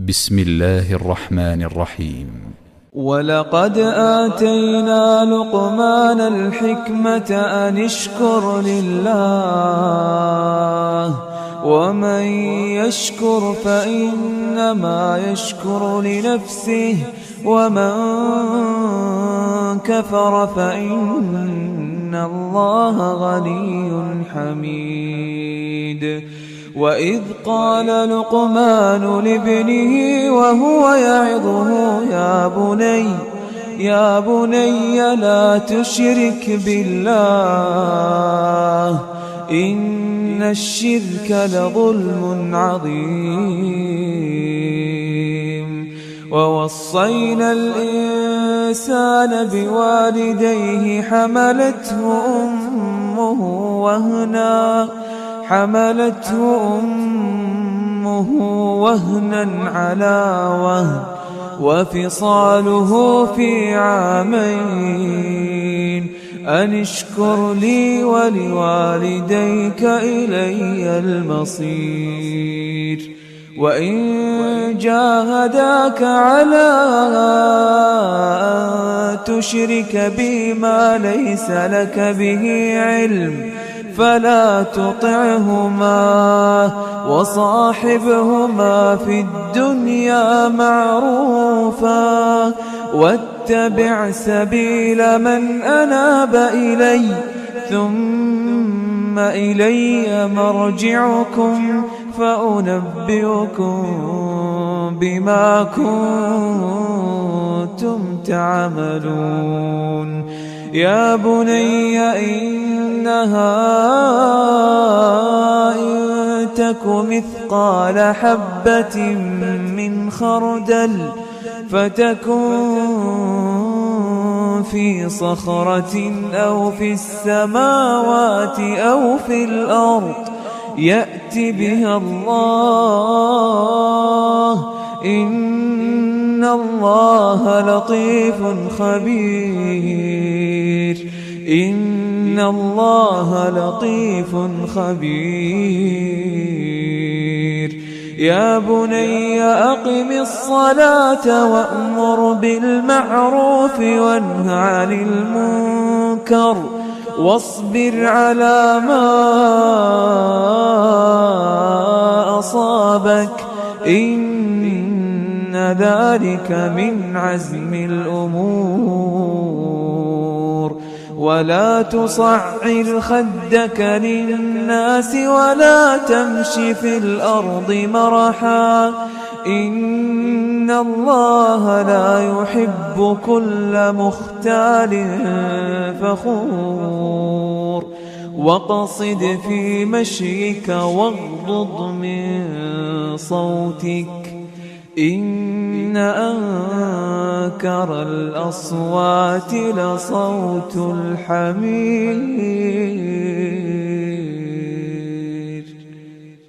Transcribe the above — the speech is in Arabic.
بسم الله الرحمن الرحيم. ولقد آتينا لقمان الحكمة أن اشكر لله ومن يشكر فإنما يشكر لنفسه ومن كفر فإن الله غني حميد. وإذ قال لقمان لابنه وهو يعظه يا بني لا تشرك بالله إن الشرك لظلم عظيم. ووصينا الإنسان بوالديه حملته أمه وهنا على وهن وفصاله في عامين أن اشكر لي ولوالديك إلي المصير. وإن جاهداك على أن تشرك بي ما ليس لك به علم فلا تطعهما وصاحبهما في الدنيا معروفا واتبع سبيل من أناب إلي ثم إلي مرجعكم فأنبئكم بما كنتم تعملون. يا بني إنها إن تك مثقال حبة من خردل فتكن في صخرة أو في السماوات أو في الأرض يأت بها الله إن الله لطيف خبير. إن الله لطيف خبير. يا بني أقم الصلاة وأمر بالمعروف وانه عن المنكر واصبر على ما أصابك إن ذلك من عزم الأمور. ولا تصعر خدك للناس ولا تمش في الأرض مرحا إن الله لا يحب كل مختال فخور. وقصد في مشيك واغضض من صوتك إن أنكر الأصوات لصوت الحمير.